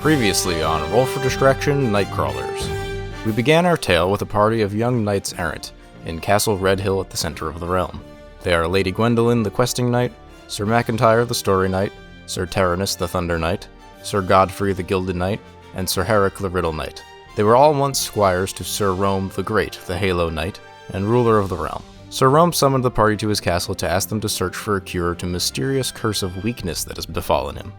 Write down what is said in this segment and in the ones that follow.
Previously on Roll for Distraction Nightcrawlers. We began our tale with a party of young knights errant in Castle Redhill at the center of the realm. They are Lady Gwendolen the Questing Knight, Sir McIntyre the Story Knight, Sir Taranis the Thunder Knight, Sir Godfrey the Gilded Knight, and Sir Herrick the Riddle Knight. They were all once squires to Sir Rome the Great, the Halo Knight, and ruler of the realm. Sir Rome summoned the party to his castle to ask them to search for a cure to mysterious curse of weakness that has befallen him.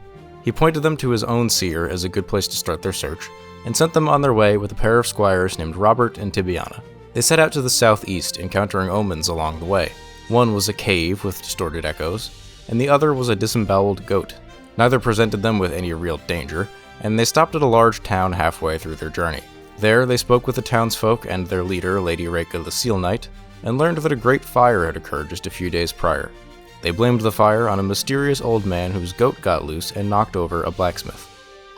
He pointed them to his own seer as a good place to start their search, and sent them on their way with a pair of squires named Robert and Tibiana. They set out to the southeast, encountering omens along the way. One was a cave with distorted echoes, and the other was a disemboweled goat. Neither presented them with any real danger, and they stopped at a large town halfway through their journey. There, they spoke with the townsfolk and their leader, Lady Reka the Seal Knight, and learned that a great fire had occurred just a few days prior. They blamed the fire on a mysterious old man whose goat got loose and knocked over a blacksmith.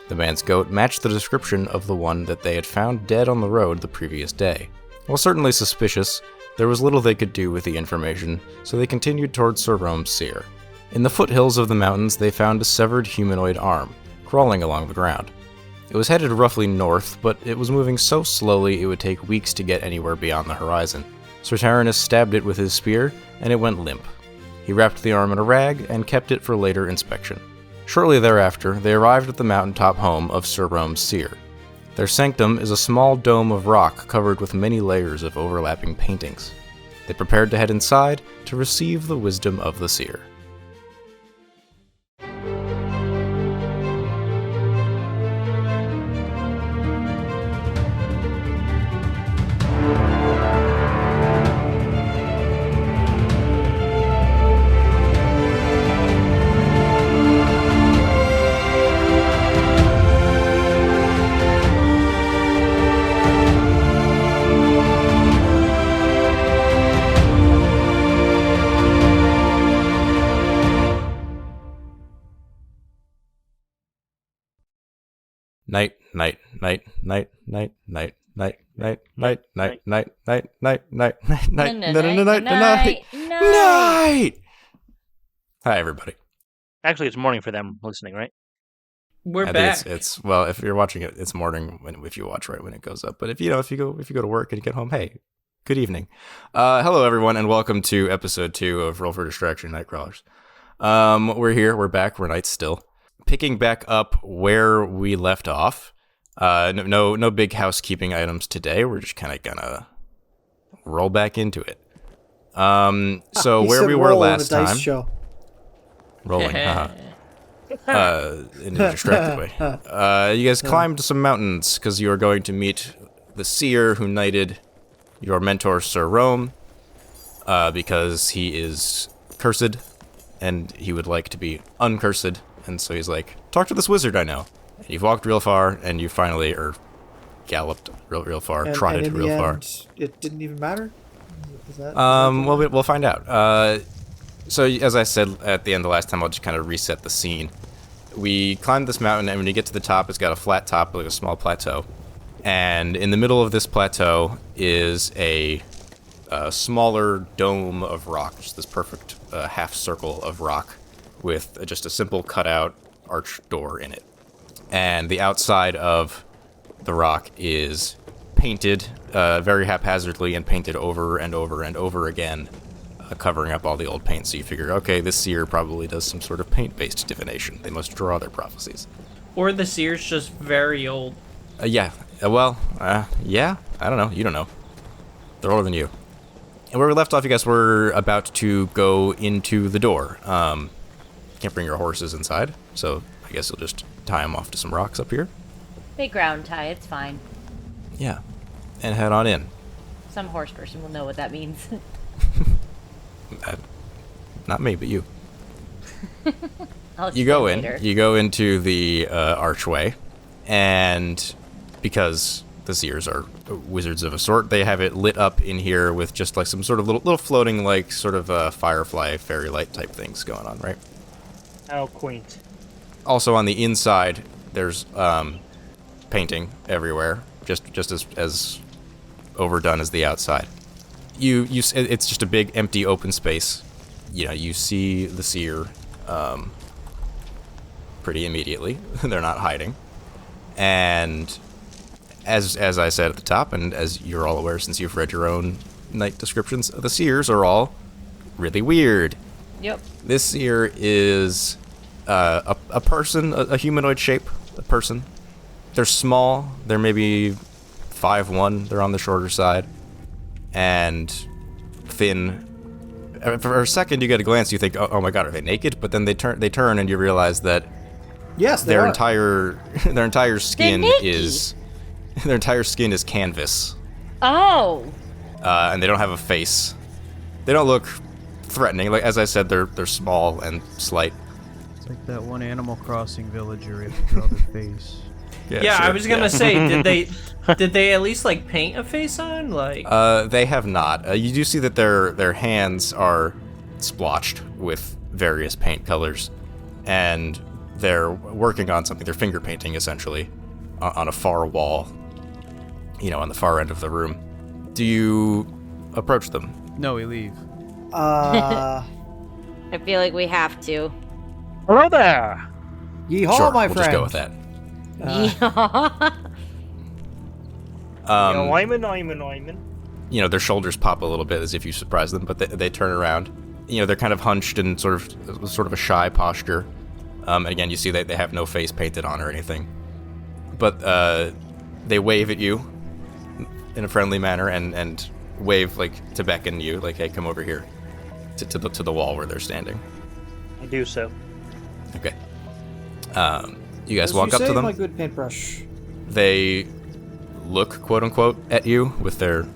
The man's goat matched the description of the one that they had found dead on the road the previous day. While certainly suspicious, there was little they could do with the information, so they continued towards Sir Rome's seer. In the foothills of the mountains, they found a severed humanoid arm, crawling along the ground. It was headed roughly north, but it was moving so slowly it would take weeks to get anywhere beyond the horizon. Sir Taranis stabbed it with his spear, and it went limp. He wrapped the arm in a rag and kept it for later inspection. Shortly thereafter, they arrived at the mountaintop home of Sir Rome's seer. Their sanctum is a small dome of rock covered with many layers of overlapping paintings. They prepared to head inside to receive the wisdom of the seer. Night, night, night, night, night, night, night, night, night, night, night, night, night, night, night, night, night, night. Hi, everybody. Actually, it's morning for them listening, right? We're back. It's well, if you're watching it, it's morning if you watch right when it goes up. But if you go to work and you get home, hey, good evening. Hello, everyone, and welcome to episode 2 of Roll for Distraction Nightcrawlers. We're here. We're back. We're knights still. Picking back up where we left off, no big housekeeping items today. We're just kind of gonna roll back into it. So where we were last time, rolling, in a distracted way. You guys climbed some mountains because you are going to meet the seer who knighted your mentor, Sir Rome, because he is cursed and he would like to be uncursed. And so he's like, talk to this wizard I know. And you've walked real far, and you finally, galloped real far, trotted real far. It didn't even matter? Well, we'll find out. So as I said at the end of last time, I'll just kind of reset the scene. We climbed this mountain, and when you get to the top, it's got a flat top, like a small plateau. And in the middle of this plateau is a smaller dome of rock, just this perfect half circle of rock, with just a simple cutout arch door in it. And the outside of the rock is painted very haphazardly and painted over and over and over again, covering up all the old paint. So you figure, okay, this seer probably does some sort of paint-based divination. They must draw their prophecies. Or the seer's just very old. Yeah. Yeah. I don't know. You don't know. They're older than you. And where we left off, you guys were about to go into the door. Can't bring your horses inside, so I guess you'll just tie them off to some rocks up here. They ground tie, it's fine. Yeah, and head on in. Some horse person will know what that means. Not me, but you. I'll You go in. later. You go into the archway, and because the seers are wizards of a sort, they have it lit up in here with just like some sort of little floating, like sort of firefly, fairy light type things going on, right? How quaint. Also on the inside, there's painting everywhere, just as overdone as the outside. It's just a big empty open space. You know, you see the seer pretty immediately. They're not hiding. And as I said at the top, and as you're all aware since you've read your own night descriptions, the seers are all really weird. Yep. This seer is a person, a humanoid shape, a person. They're small. They're maybe 5'1". They're on the shorter side. And thin. For a second, you get a glance, you think, oh my god, are they naked? But then they turn, and you realize that Yes, their entire skin naked. is their entire skin is canvas. Oh. And they don't have a face. They don't look threatening. Like as I said, they're small and slight. It's like that one Animal Crossing villager who have to draw their face. Yeah, sure, I was gonna say, did they at least like paint a face on? Like, They have not. You do see that their hands are splotched with various paint colors, and they're working on something. They're finger painting essentially on a far wall, on the far end of the room. Do you approach them? No, we leave. I feel like we have to. Hello there. Yeehaw, Sure, my we'll friend. just go with that. Yeah. I'm. Their shoulders pop a little bit as if you surprise them, but they turn around. They're kind of hunched in sort of a shy posture. And again, you see that they have no face painted on or anything. But they wave at you in a friendly manner and wave like to beckon you, like, hey, come over here to the wall where they're standing. I do so. Okay. You guys As walk you up say, to them. my good paintbrush. They look, quote unquote, at you with their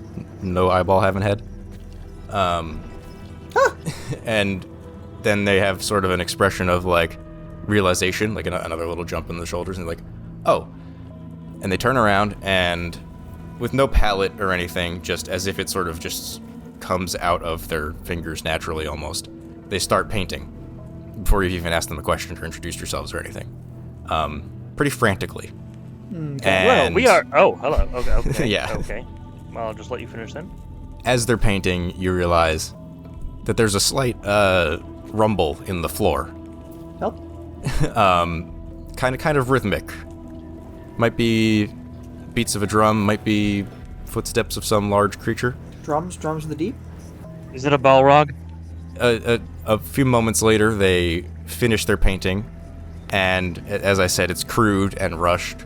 no eyeball having head. And then they have sort of an expression of like realization, like another little jump in the shoulders, and like, oh. And they turn around and with no palette or anything, just as if it sort of just comes out of their fingers naturally almost, they start painting before you've even asked them a question or introduced yourselves or anything. Pretty frantically. Okay. Well, And we are. Oh, hello. Okay. Yeah. Okay. Well, I'll just let you finish then. as they're painting, you realize that there's a slight rumble in the floor. Help. Kind of rhythmic. Might be beats of a drum, might be footsteps of some large creature. Drums in the deep. Is it a Balrog? A few moments later, they finish their painting, and as I said, it's crude and rushed.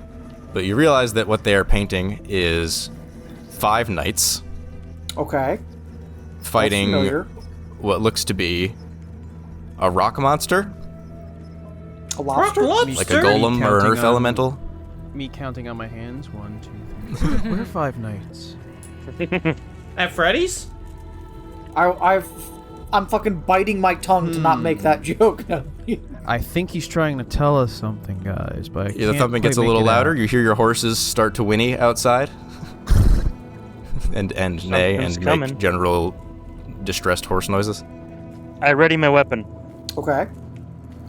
But you realize that what they are painting is 5 knights Okay. fighting That's familiar. what looks to be a rock monster, A lobster. like a golem or an Counting earth on- elemental. Me counting on my hands. 1, 2, 3. We're 5 knights. At Freddy's? I'm fucking biting my tongue to not make that joke. I think he's trying to tell us something, guys, but I Yeah, the can't thumping quite gets a make little it louder. out. You hear your horses start to whinny outside, and neigh Something's and coming. make general distressed horse noises. I ready my weapon. Okay.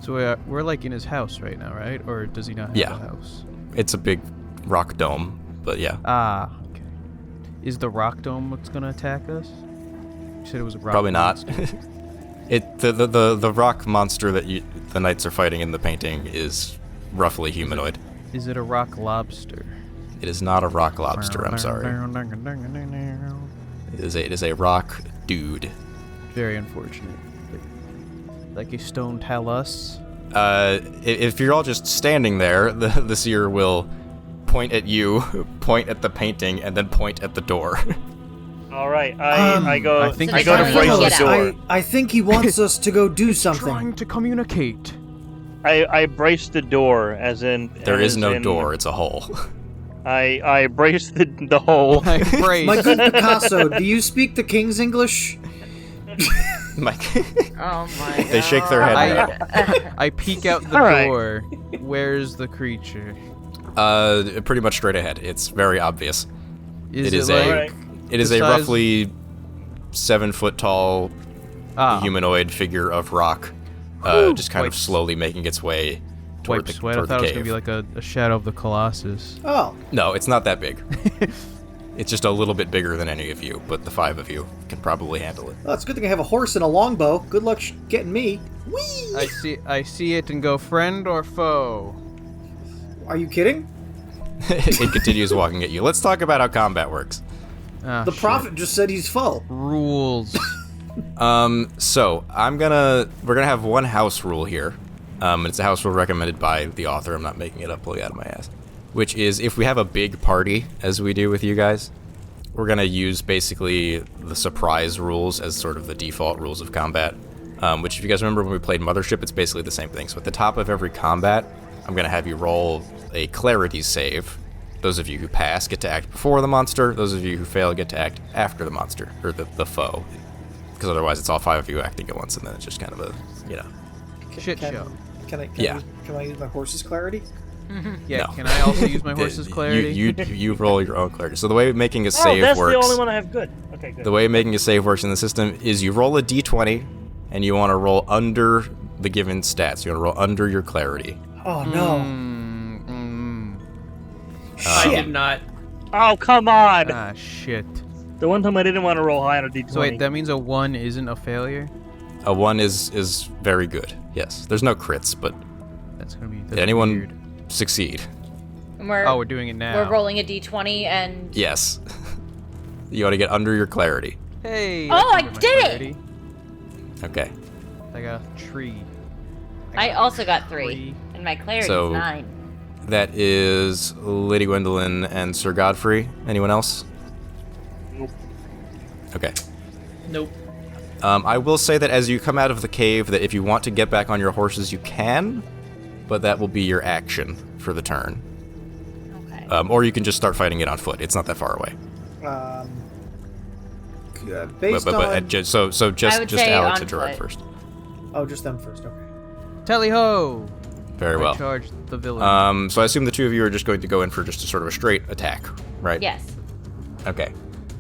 So we're like in his house right now, right? Or does he not have Yeah. a house? It's a big rock dome, but yeah, Ah, okay. Is the rock dome what's gonna attack us? You said it was a rock probably not. monster. The rock monster that the knights are fighting in the painting is roughly humanoid. Is it a rock lobster? It is not a rock lobster. I'm sorry. It is a rock dude. Very unfortunate. Like a stone talus. If you're all just standing there, the seer will point at you, point at the painting, and then point at the door. All right. I go. I think I he's go to trying brace to the tell door. I think he wants us to go do something. Trying to communicate. I brace the door, as in. There is as no in- door. It's a hole. I brace the hole. I brace. My good Picasso, do you speak the King's English? Mike. Oh my god. They shake their head. I peek out the All right. door. Where's the creature? Pretty much straight ahead. It's very obvious. Is It is like, a- Alright. It is the a size- roughly 7 foot tall humanoid figure of rock, just kind of Wipes. slowly making its way toward Wipe the, sweat. I toward thought the it was cave. gonna be like a shadow of the Colossus. Oh. No, it's not that big. It's just a little bit bigger than any of you, but the 5 of you can probably handle it. Well, it's a good thing I have a horse and a longbow. Good luck getting me. Whee! I see it and go friend or foe. Are you kidding? It continues walking at you. Let's talk about how combat works. Ah, The shit. prophet just said he's full. Rules. So we're gonna have one house rule here. It's a house rule recommended by the author. I'm not making it up, pulling it out of my ass. Which is, if we have a big party, as we do with you guys, we're gonna use basically the surprise rules as sort of the default rules of combat. Which, if you guys remember when we played Mothership, it's basically the same thing. So at the top of every combat, I'm gonna have you roll a clarity save. Those of you who pass get to act before the monster. Those of you who fail get to act after the monster, or the foe. Because otherwise it's all 5 of you acting at once, and then it's just kind of a, Shit show. Can I use my horse's clarity? Yeah, No. can I also use my horse's clarity? You roll your own clarity. So the way making a Oh, save that's works. the only one I have good. Okay, good. The way making a save works in the system is you roll a d20, and you want to roll under the given stats. You want to roll under your clarity. Oh no. I Shit. did not. Oh, come on! Ah, shit. The one time I didn't want to roll high on a d20. So wait, that means a 1 isn't a failure? A 1 is very good. Yes, there's no crits, but That's gonna be. did anyone Weird. succeed? And we're, Oh, we're doing it now. we're rolling a d20 and... Yes. You want to get under your clarity. Hey. Oh, I that's under my did it! clarity. Okay. I got a tree. I also got 3. Three. And my clarity's So- 9. That is Lady Gwendolyn and Sir Godfrey. Anyone else? Nope. Okay. Nope. I will say that as you come out of the cave, that if you want to get back on your horses, you can, but that will be your action for the turn. Okay. Or you can just start fighting it on foot. It's not that far away. Based but on... so I just would say Alex on and Gerard foot. first. Oh, just them first. Okay. Tally ho! Very well. Charge the villain. So I assume the two of you are just going to go in for just a sort of a straight attack, right? Yes. Okay.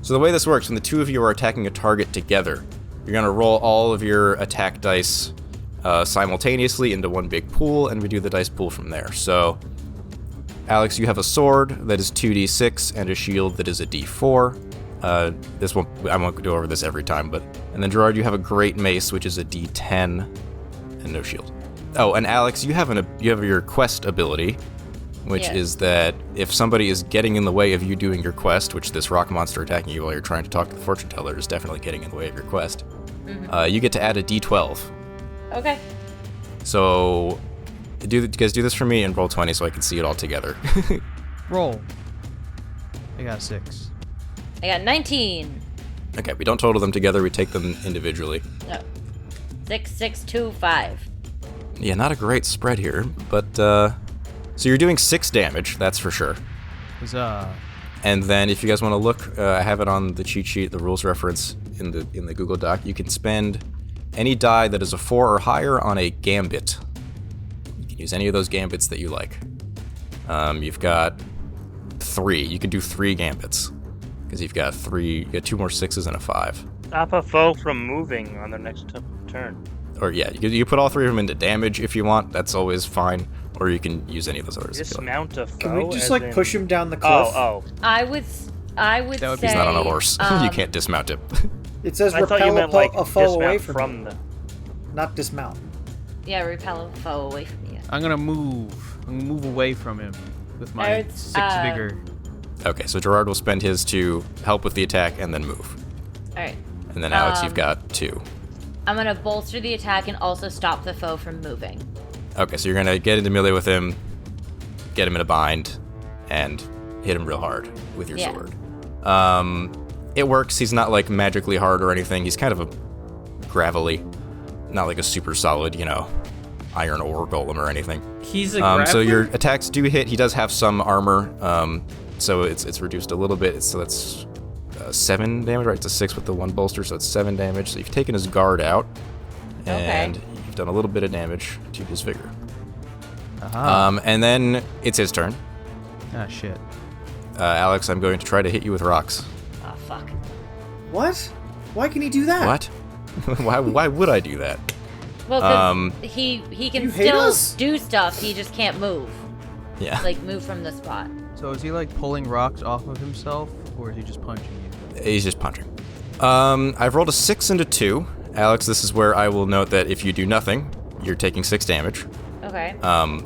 So the way this works, when the two of you are attacking a target together, you're going to roll all of your attack dice simultaneously into one big pool, and we do the dice pool from there. So, Alex, you have a sword that is 2d6 and a shield that is a d4. I won't go over this every time, and then Gerard, you have a great mace, which is a d10 and no shield. Oh, and Alex, you have your quest ability, which Yes. is that if somebody is getting in the way of you doing your quest, which this rock monster attacking you while you're trying to talk to the fortune teller is definitely getting in the way of your quest, you get to add a d12. Okay. So, you guys do this for me and roll 20 so I can see it all together. Roll. I got a 6. I got 19. Okay, we don't total them together, we take them individually. No. 6, 6, 2, 5. Yeah, not a great spread here, but, so you're doing 6 damage, that's for sure. Huzzah. And then if you guys want to look, I have it on the cheat sheet, the rules reference in the Google Doc. You can spend any die that is a 4 or higher on a gambit. You can use any of those gambits that you like. You've got 3. You can do 3 gambits because you've got 2 more 6s and a 5. Stop a foe from moving on their next turn. Or yeah, you put all 3 of them into damage if you want. That's always fine. Or you can use any of those others. if you like. Dismount a foe. Can we just as like in- push him down the cliff? Oh, I would That would say... be- He's not on a horse. You um, can't dismount him. It says I thought you repel meant like a foe away dismount from, from him, the. not dismount. Yeah, repel a foe away from you. I'm gonna move. I'm gonna move away from him with my Alright, 6 vigor. Okay, so Gerard will spend his to help with the attack and then move. Alright. And then Alex, you've got 2. I'm gonna bolster the attack and also stop the foe from moving. Okay, so you're gonna get into melee with him, get him in a bind, and hit him real hard with your Yeah. sword. It works. He's not like magically hard or anything. He's kind of a gravelly, not like a super solid, iron ore golem or anything. He's a So grappler? your attacks do hit. He does have some armor, so it's reduced a little bit. So that's 7 damage, right? It's a 6 with the 1 bolster, so it's 7 damage. So you've taken his guard out, and you've done a little bit of damage to his vigor. Aha. And then it's his turn. Ah, shit. Alex, I'm going to try to hit you with rocks. Oh, fuck. What? Why can he do that? What? Why would I do that? Well, 'cause he can you hate still us? do stuff, he just can't move. Yeah. Like, move from the spot. So is he like pulling rocks off of himself, or is he just punching you? He's just punching. I've rolled a 6 and a 2. Alex, this is where I will note that if you do nothing, you're taking 6 damage. Okay.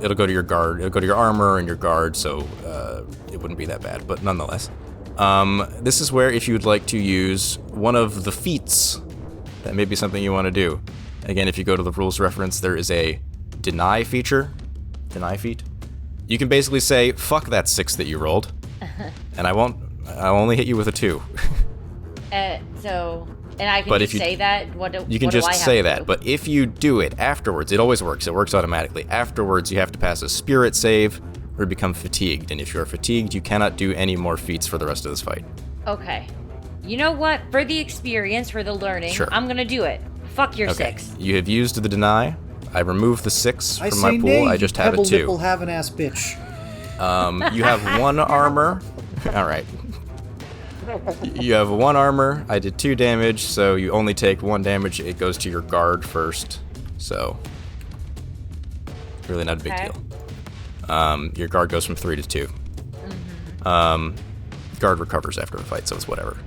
It'll go to your guard. It'll go to your armor and your guard, so it wouldn't be that bad. But nonetheless, this is where if you'd like to use one of the feats, that may be something you want to do. Again, if you go to the rules reference, there is a deny feature. Deny feat. You can basically say, fuck that 6 that you rolled, and I'll only hit you with a 2. And I can But just if you- say that? You can just say that, but if you do it afterwards, it always works. It works automatically. Afterwards, you have to pass a spirit save or become fatigued, and if you're fatigued, you cannot do any more feats for the rest of this fight. Okay. You know what? For the experience, for the learning, Sure. I'm gonna do it. Fuck your Okay, 6. you have used the deny. I removed the 6 I from say my pool. nay, I just have a pebble 2. nipple have an ass bitch. You have 1 armor. All right. You have 1 armor. I did 2 damage, so you only take 1 damage. It goes to your guard first, so really not a big Okay. deal. Your guard goes from 3 to 2. Guard recovers after the fight, so it's whatever.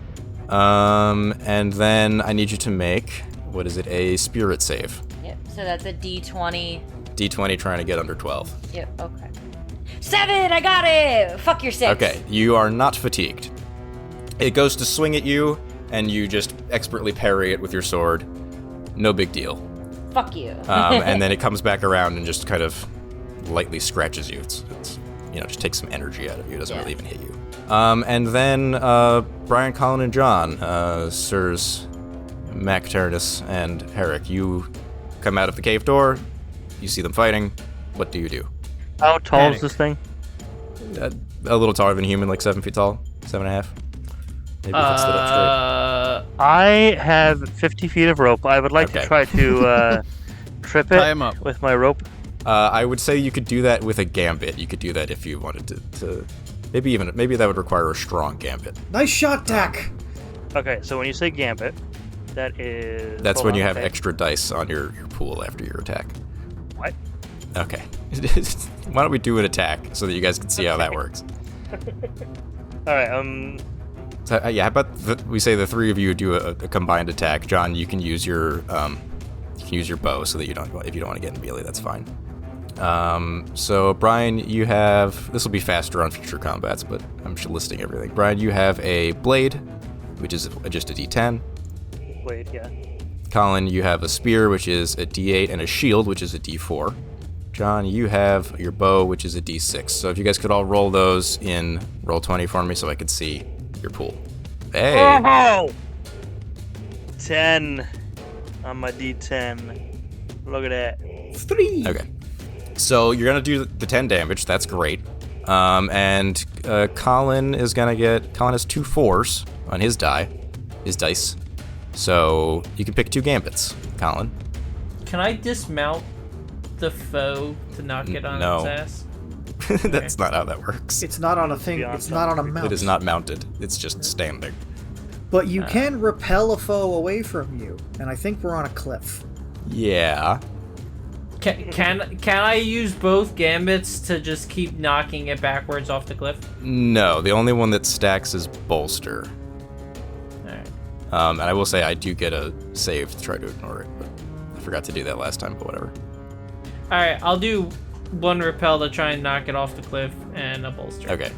And then I need you to make, what is it, a spirit save. Yep. So that's a D20. D20 trying to get under 12. Yep. Okay. 7. I got it. Fuck your 6. Okay, you are not fatigued. It goes to swing at you, and you just expertly parry it with your sword. No big deal. Fuck you. And then it comes back around and just kind of lightly scratches you. It's just takes some energy out of you. It doesn't really even hit you. And then Brian, Colin, and John, Sirs Mac, Ternus, and Herrick, you come out of the cave door. You see them fighting. What do you do? How tall is this thing? A little taller than a human, like 7 feet tall, 7.5. Maybe if it stood up straight. I have 50 feet of rope. I would like to Okay. try to trip Tie it him up. with my rope. I would say you could do that with a gambit. You could do that if you wanted to maybe that would require a strong gambit. Nice shot, Dak. Okay, so when you say gambit, that is... That's hold when on, you have okay. extra dice on your pool after your attack. What? Okay. Why don't we do an attack so that you guys can see how that works? Alright, So, yeah, how about we say the 3 of you do a combined attack. John, you can use your bow so that if you don't want to get in melee, that's fine. So Brian, you have, this will be faster on future combats, but I'm just listing everything. Brian, you have a blade, which is just a D10. wait, yeah. Colin, you have a spear, which is a D8, and a shield, which is a D4. John, you have your bow, which is a D6. So if you guys could all roll those in Roll20 for me so I could see your pool. Hey! Oh! 10 on my D10. Look at that. 3. Okay. So you're gonna do the 10 damage. That's great. And Colin has 2 4s on his dice. So you can pick 2 gambits, Colin. Can I dismount the foe to knock it on No. its ass? That's not how that works. It's not on a thing. Beyond It's not on a something. mount. It is not mounted. It's just standing. But you can repel a foe away from you, and I think we're on a cliff. Yeah. Can I use both gambits to just keep knocking it backwards off the cliff? No, the only one that stacks is bolster. Alright. And I will say I do get a save to try to ignore it, but I forgot to do that last time, but whatever. Alright, I'll do 1 repel to try and knock it off the cliff and a bolster. Okay,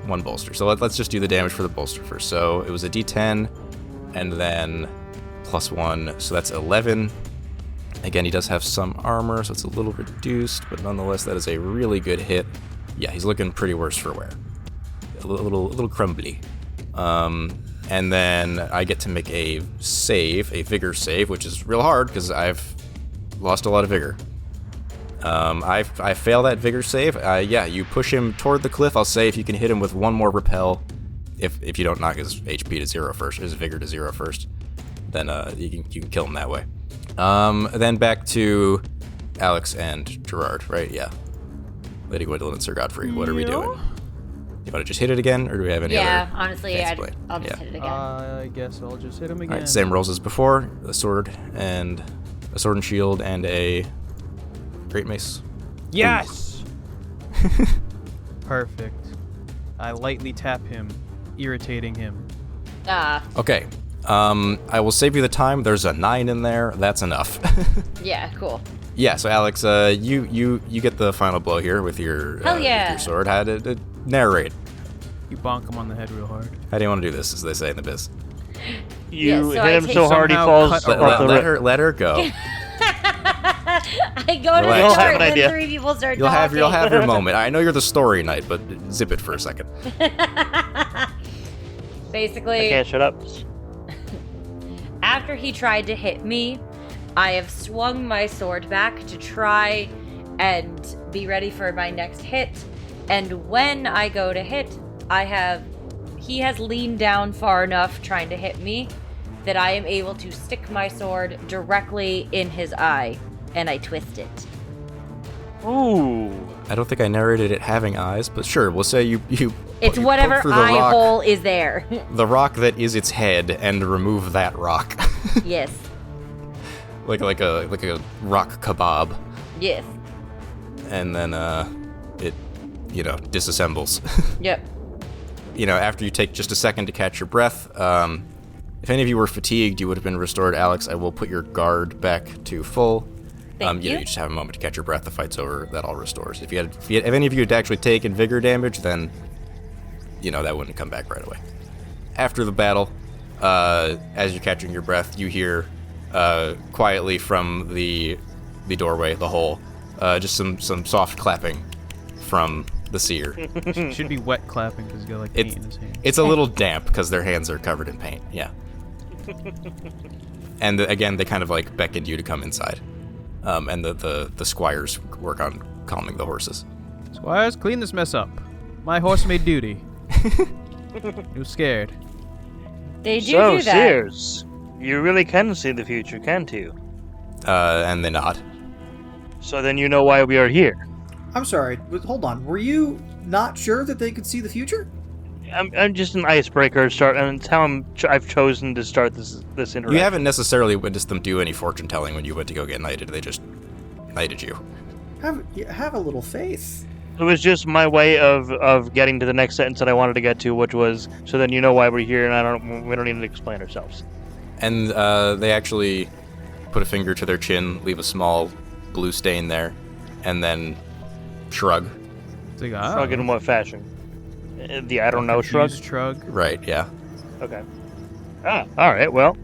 1 bolster. So let's just do the damage for the bolster first. So it was a D10, and then +1, so that's 11. Again, he does have some armor, so it's a little reduced, but nonetheless, that is a really good hit. Yeah, he's looking pretty worse for wear. A little crumbly. And then I get to make a save, a vigor save, which is real hard because I've lost a lot of vigor. I fail that vigor save. Yeah, you push him toward the cliff. I'll say if you can hit him with 1 more repel, if you don't knock his HP to 0 first, his vigor to 0 first, then you can kill him that way. Then back to Alex and Gerard, right? Yeah. Lady Gwendolyn and Sir Godfrey, what are we doing? You want to just hit it again, or do we have any other? Yeah, honestly, fancy play? I'll just Yeah. hit it again. I guess I'll just hit him again. All right, same rolls as before. A sword and shield and a great mace. Yes! Perfect. I lightly tap him, irritating him. Okay. I will save you the time. There's a 9 in there. That's enough. Yeah, cool. Yeah, so Alex, you get the final blow here with your, with your sword. How to narrate? You bonk him on the head real hard. How do you want to do this, as they say in the biz? You so hit him so hard he falls off the Let her go. I go to You'll start, have an and idea. 3 people start You'll talking. have your moment. I know you're the story knight, but zip it for a second. Basically, I can't shut up. after he tried to hit me, I have swung my sword back to try and be ready for my next hit. And when I go to hit, he has leaned down far enough trying to hit me that I am able to stick my sword directly in his eye, and I twist it. Ooh. I don't think I narrated it having eyes, but sure, we'll say you It's you whatever poke through the eye rock, hole is there. the rock that is its head, and remove that rock. Yes. like a rock kebab. Yes. And then it disassembles. Yep. After you take just a second to catch your breath, if any of you were fatigued, you would have been restored. Alex, I will put your guard back to full. Thank you. You just have a moment to catch your breath. The fight's over. That all restores. If any of you had actually taken vigor damage, then that wouldn't come back right away. After the battle, as you're catching your breath, you hear quietly from the doorway, the hole, just some soft clapping from the seer. Should be wet clapping because he's got like paint in his hand. It's a little damp because their hands are covered in paint. Yeah. And again, they kind of like beckoned you to come inside. And the squires work on calming the horses. Squires, clean this mess up. My horse made duty. He was scared. They do So, do that. Sears, you really can see the future, can't you? And they nod. So then you know why we are here. I'm sorry, but hold on. Were you not sure that they could see the future? I'm just an icebreaker start, and it's how I've chosen to start this interaction. You haven't necessarily witnessed them do any fortune telling when you went to go get knighted. They just knighted you. Have a little faith. It was just my way of getting to the next sentence that I wanted to get to, which was, so then you know why we're here, and we don't need to explain ourselves. And they actually put a finger to their chin, leave a small blue stain there, and then shrug. It's like, Shrug in what fashion? The I don't know shrug? Shrug. Right, yeah. Okay. All right. Well,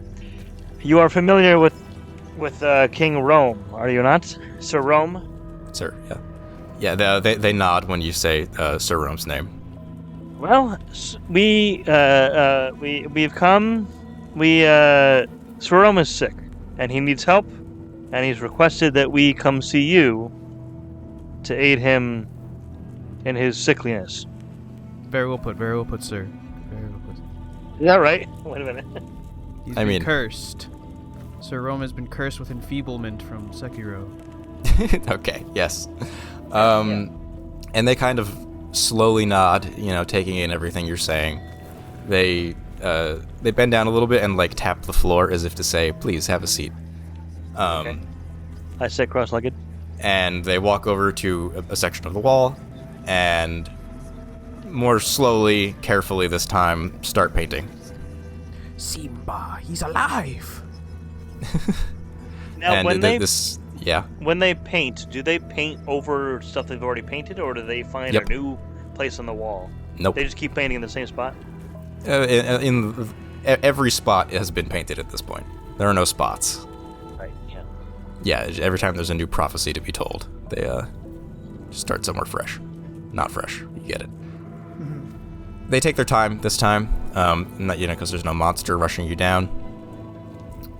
you are familiar with King Rome, are you not, Sir Rome? Sir, yeah. Yeah, they nod when you say Sir Rome's name. Well, we've come. Sir Rome is sick, and he needs help, and he's requested that we come see you to aid him in his sickliness. Very well put, sir. Very well put. Is that right? Wait a minute. He's been cursed. Sir Rome has been cursed with enfeeblement from Sekiro. Okay, yes. And they kind of slowly nod, taking in everything you're saying. They bend down a little bit and like tap the floor as if to say, please have a seat. Okay. I sit cross-legged. And they walk over to a section of the wall and more slowly, carefully this time, start painting. Simba, he's alive! Now, and when they paint, do they paint over stuff they've already painted, or do they find a new place on the wall? Nope. They just keep painting in the same spot? Every spot has been painted at this point. There are no spots. Right, yeah. Yeah, every time there's a new prophecy to be told, they start somewhere fresh. Not fresh, you get it. Mm-hmm. They take their time this time, because there's no monster rushing you down.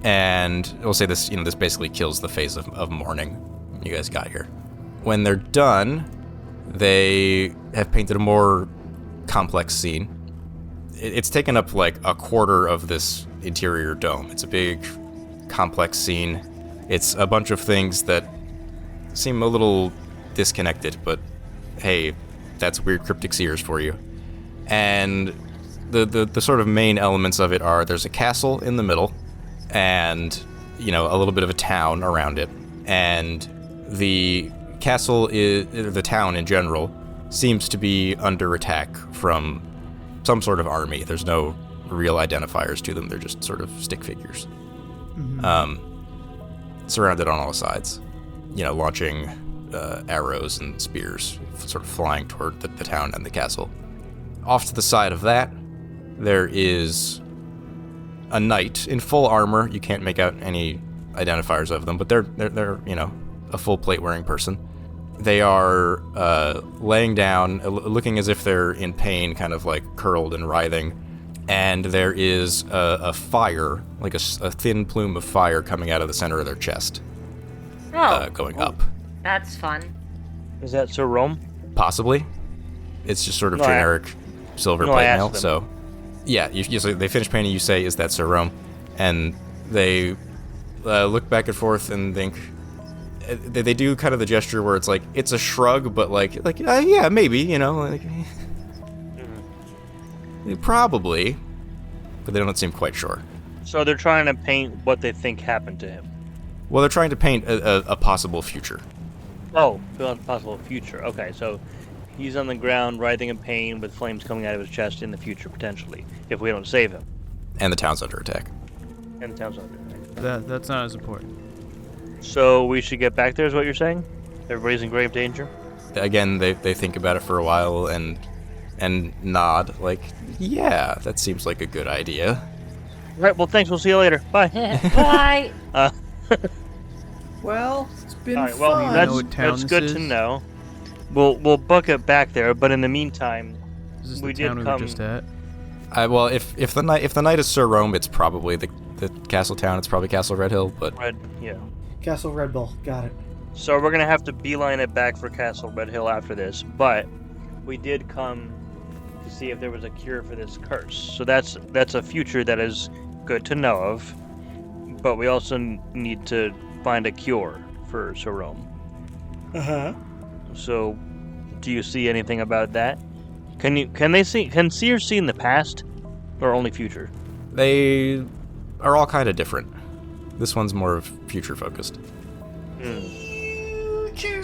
And we'll say this, this basically kills the phase of mourning when you guys got here. When they're done, they have painted a more complex scene. It's taken up like a quarter of this interior dome. It's a big, complex scene. It's a bunch of things that seem a little disconnected, but hey, that's weird cryptic seers for you. And the sort of main elements of it are there's a castle in the middle, and a little bit of a town around it, and the castle the town in general seems to be under attack from some sort of army. There's no real identifiers to them. They're just sort of stick figures. Mm-hmm. Surrounded on all sides. launching arrows and spears, sort of flying toward the town and the castle. Off to the side of that, there is a knight in full armor. You can't make out any identifiers of them, but they're a full plate-wearing person. They are laying down, looking as if they're in pain, kind of like curled and writhing. And there is a fire, like a thin plume of fire coming out of the center of their chest, going up. That's fun. Is that Sir Rome? Possibly. It's just sort of generic silver plate mail. So, yeah, they finish painting. You say, "Is that Sir Rome?" And they look back and forth and think. They do kind of the gesture where it's like it's a shrug, but yeah, maybe, probably, but they don't seem quite sure. So they're trying to paint what they think happened to him. Well, they're trying to paint a possible future. Oh, possible future. Okay, so he's on the ground, writhing in pain, with flames coming out of his chest in the future, potentially, if we don't save him. And the town's under attack. That's not as important. So we should get back there, is what you're saying? Everybody's in grave danger? Again, they think about it for a while and nod, like, yeah, that seems like a good idea. All right, well, thanks. We'll see you later. Bye. Bye. Well, it's been All right, well, fun. that's good to know. We'll book it back there, but in the meantime, Is this we the town did we were come. just at? Well, if the knight is Sir Rome, it's probably the castle town. It's probably Castle Red Hill, but Yeah. Castle Red Bull. Got it. So we're gonna have to beeline it back for Castle Red Hill after this, but we did come to see if there was a cure for this curse. So that's a future that is good to know of, but we also need to find a cure for Sir Rome. Uh-huh. So, do you see anything about that? Can seers see in the past, or only future? they are all kind of different. This one's more of future focused. So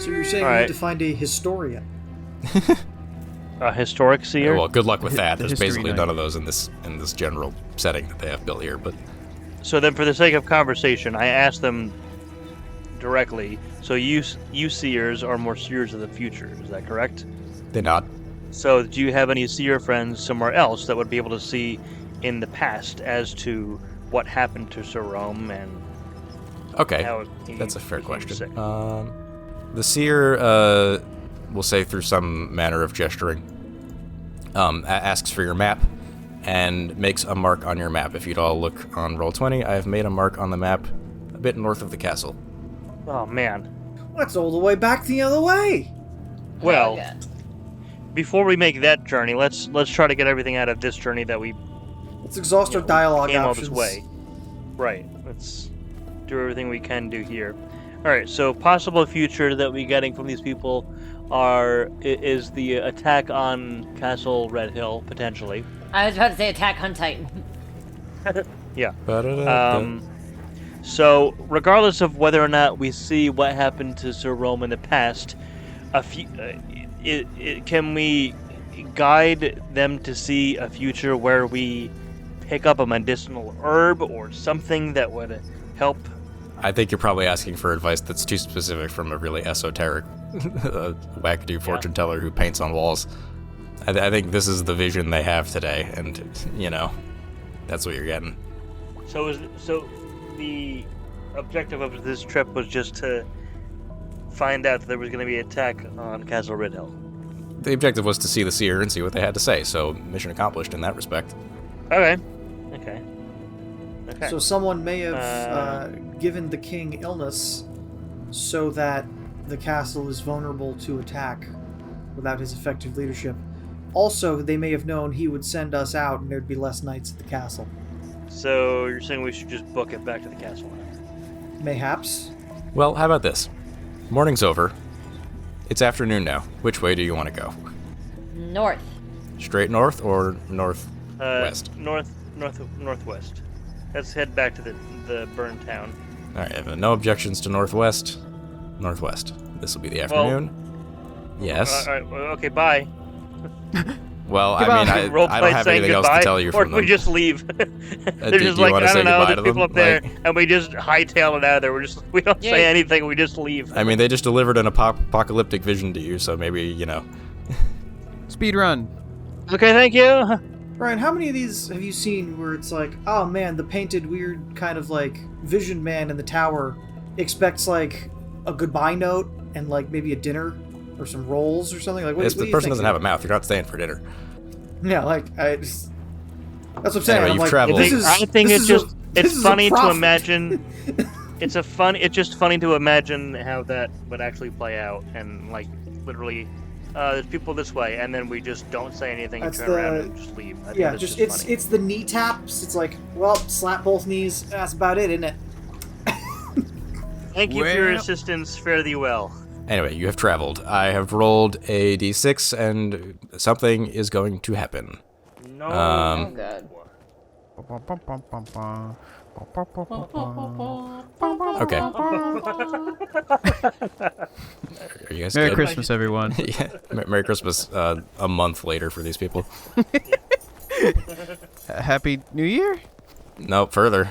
you're saying we Alright. need to find a historian? A historic seer? Well, good luck with that. The There's history basically knight. none of those in this general setting that they have built here. But So then, for the sake of conversation, I asked them directly. So you seers are more seers of the future, is that correct? they nod. So do you have any seer friends somewhere else that would be able to see in the past as to what happened to Sir Rome and Okay, how that's a fair became question. sick? The seer will say through some manner of gesturing, asks for your map, and makes a mark on your map. If you'd all look on Roll20, I have made a mark on the map a bit north of the castle. Oh man. That's all the way back the other way. Well, yeah. before we make that journey, let's try to get everything out of this journey that we Let's exhaust our dialogue came all options. this way. Right. Let's do everything we can do here. All right. So possible future that we're getting from these people is the attack on Castle Red Hill potentially. I was about to say attack on Titan. Yeah. Ba-da-da-da. So regardless of whether or not we see what happened to Sir Rome in the past, can we guide them to see a future where we pick up a medicinal herb or something that would help? I think you're probably asking for advice that's too specific from a really esoteric wackadoo fortune teller who paints on walls. I think this is the vision they have today, and that's what you're getting. So the objective of this trip was just to find out that there was going to be an attack on Castle Red Hill. The objective was to see the seer and see what they had to say, so mission accomplished in that respect. Okay. So someone may have given the king illness so that the castle is vulnerable to attack without his effective leadership. Also, they may have known he would send us out and there'd be less knights at the castle. So you're saying we should just book it back to the castle? Mayhaps. Well, how about this? Morning's over. It's afternoon now. Which way do you want to go? North. Straight north or northwest? Northwest. Let's head back to the burned town. All right, no objections to northwest. Northwest. This will be the afternoon. Yes. All right. Well, okay. Bye. Well, I Goodbye. mean, Role I play don't have saying anything else goodbye, to tell you or from we them. just leave. They're do just you like, wanna I say don't know, goodbye there's to people them? up there, Like- and we just hightail it out of there. We don't say Yeah. anything. We just leave. I mean, they just delivered an apocalyptic vision to you, so maybe, you know. Speed run. Okay, thank you. Ryan, how many of these have you seen where it's like, oh man, the painted weird kind of like vision man in the tower expects like a goodbye note and like maybe a dinner or some rolls or something? Like, what, It's what the do you person think? doesn't have a mouth. You're not staying for dinner. Yeah, like I just, that's what I'm saying. Anyway, I'm you've like, traveled. this is, I think this it's is just this it's is a funny to prophet. imagine. It's just funny to imagine how that would actually play out, and like literally, there's people this way, and then we just don't say anything and That's turn around the- and just leave. I think Yeah, that's just funny. it's the knee taps. It's like, well, slap both knees. That's about it, isn't it? Thank you for your Well- assistance. Fare thee well. Anyway, you have traveled. I have rolled a d6, and something is going to happen. No. Oh, God. Okay. Are you guys Merry good? Christmas, everyone. Yeah. Merry Christmas a month later for these people. Happy New Year? No, further.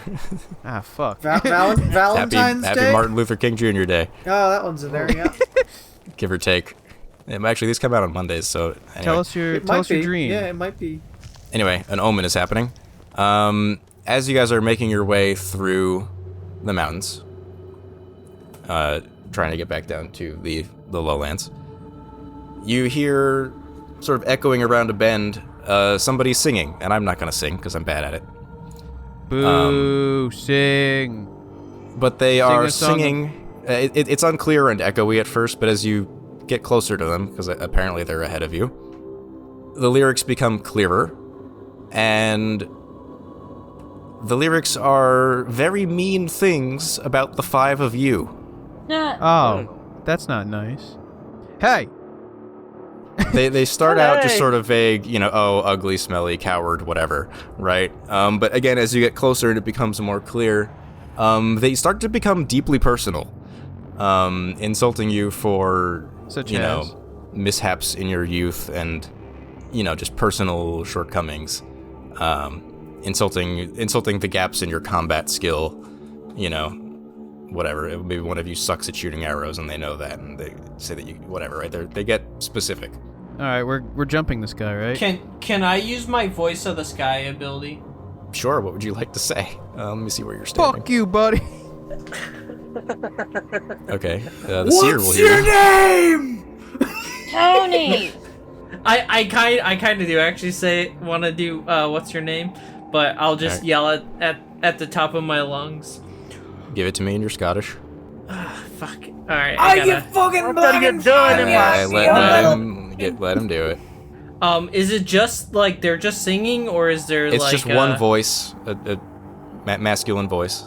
Ah, fuck. Valentine's happy Day. Martin Luther King Jr. Day, Oh, that one's in there. Yeah, give or take. Actually, these come out on Mondays, so anyway. Tell us your it might be. dream. Yeah, it might be. Anyway, an omen is happening. As you guys are making your way through the mountains, trying to get back down to the lowlands, you hear, sort of echoing around a bend, somebody singing, and I'm not going to sing because I'm bad at it. Boo, sing. But they Sing are a song of- singing. It's unclear and echoey at first, but as you get closer to them, because apparently they're ahead of you, the lyrics become clearer, and the lyrics are very mean things about the five of you. Oh, that's not nice. Hey! They start out just Hey! sort of vague, you know, oh, ugly, smelly, coward, whatever, right? But again, as you get closer and it becomes more clear, they start to become deeply personal, insulting you for, Such you as? know, mishaps in your youth and, you know, just personal shortcomings, insulting the gaps in your combat skill, you know, whatever. Maybe one of you sucks at shooting arrows and they know that, and they say that you, whatever, right? They get specific. Alright, we're jumping this guy, right? Can I use my voice of the sky ability? Sure, what would you like to say? Let me see where you're standing. Fuck you, buddy! Okay, the seer will What's hear your you. name? Tony! I kind of do actually want to do what's your name, but I'll just Alright. yell at the top of my lungs. Give it to me in your Scottish. Fuck. All right. I I get fucking What are you doing in my Let him do it. Is it just like they're just singing, or is there It's like just one voice, a masculine voice.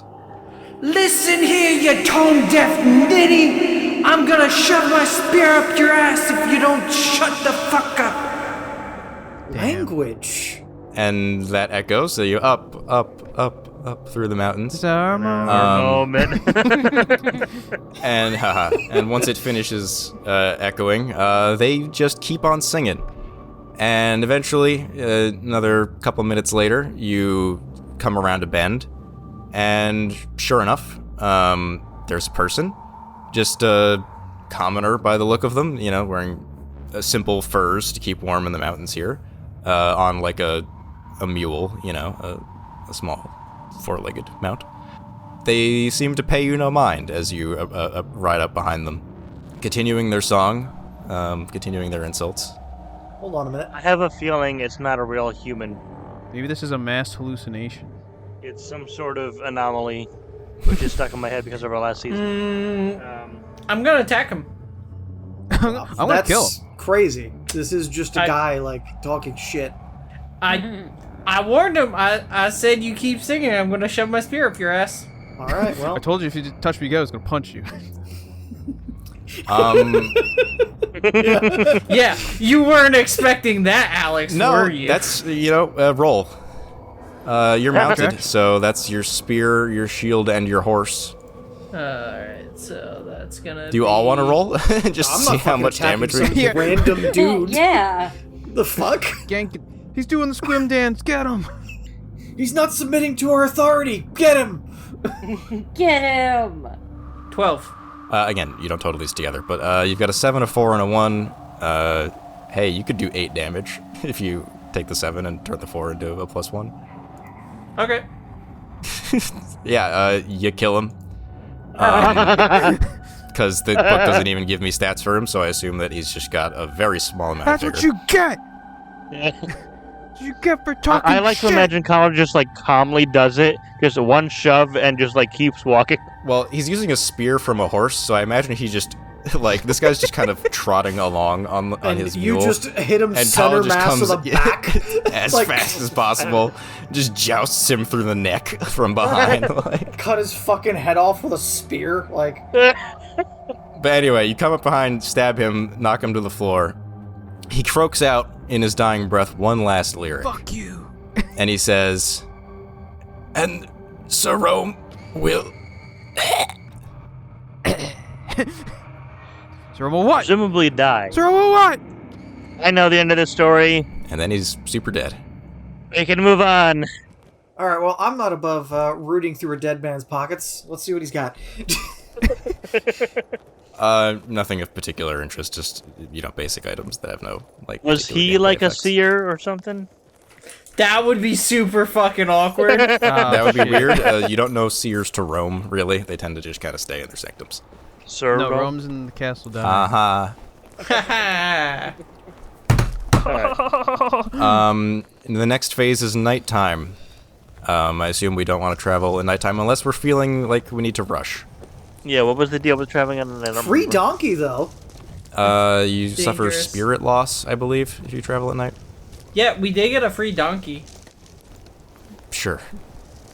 Listen here, you tone-deaf nitty! I'm gonna shove my spear up your ass if you don't shut the fuck up! Language. And that echoes, so you up through the mountains. Moment. And once it finishes echoing, they just keep on singing. And eventually, another couple minutes later, you come around a bend, and sure enough, there's a person, just a commoner by the look of them, you know, wearing simple furs to keep warm in the mountains here, on like a mule, you know, a small four-legged mount. They seem to pay you no mind as you ride up behind them, continuing their song, continuing their insults. Hold on a minute. I have a feeling it's not a real human. Maybe this is a mass hallucination. It's some sort of anomaly, which is stuck in my head because of our last season. I'm gonna attack him. I'm gonna That's kill him. crazy. This is just a I- guy like talking shit. I warned him. I said you keep singing, I'm gonna shove my spear up your ass. All right, well, I told you if you touch me again, I was gonna punch you. Yeah, you weren't expecting that, Alex, No, were you? that's, you know, roll. You're mounted, Okay. so that's your spear, your shield, and your horse. Alright, so that's gonna Do you all want to roll? Just I'm see not how fucking much attacking damage some we Yeah. random dude. Yeah. The fuck? Gank. He's doing the squim dance. Get him. He's not submitting to our authority. Get him. Get him! 12. Again, you don't total these together, but you've got a 7, a 4, and a 1. Hey, you could do 8 damage if you take the 7 and turn the 4 into a +1. Okay. Yeah, you kill him. Because the book doesn't even give me stats for him, so I assume that he's just got a very small amount That's of what vigor. you get. You get for talking I like shit. to imagine Connor just like calmly does it, just one shove and just like keeps walking. Well, he's using a spear from a horse, so I imagine he just, like, this guy's just kind of trotting along on And his you mule. just hit him and center Colin just mass to comes the back. as Like, fast as possible, just jousts him through the neck from behind. Like. cut his fucking head off with a spear. Like, But anyway, you come up behind, stab him, knock him to the floor. He croaks out in his dying breath one last lyric. Fuck you. And he says, "And Sir Rome will..." Sir, well, what? Presumably die. Sir, well, what? I know the end of the story. And then he's super dead. We can move on. all right, well, I'm not above rooting through a dead man's pockets. Let's see what he's got. Nothing of particular interest, just, basic items that have no, like... Was particular he gameplay like a effects. seer or something? That would be super fucking awkward. That would be weird. You don't know seers to roam, really. They tend to just kind of stay in their sanctums. Sir No, Rome? Rome's in the castle down. Uh-huh. Alright. The next phase is nighttime. I assume we don't want to travel at nighttime unless we're feeling like we need to rush. Yeah, what was the deal with traveling on the night? Free donkey, though. You suffer Dangerous. spirit loss, I believe, if you travel at night. Yeah, we did get a free donkey. Sure.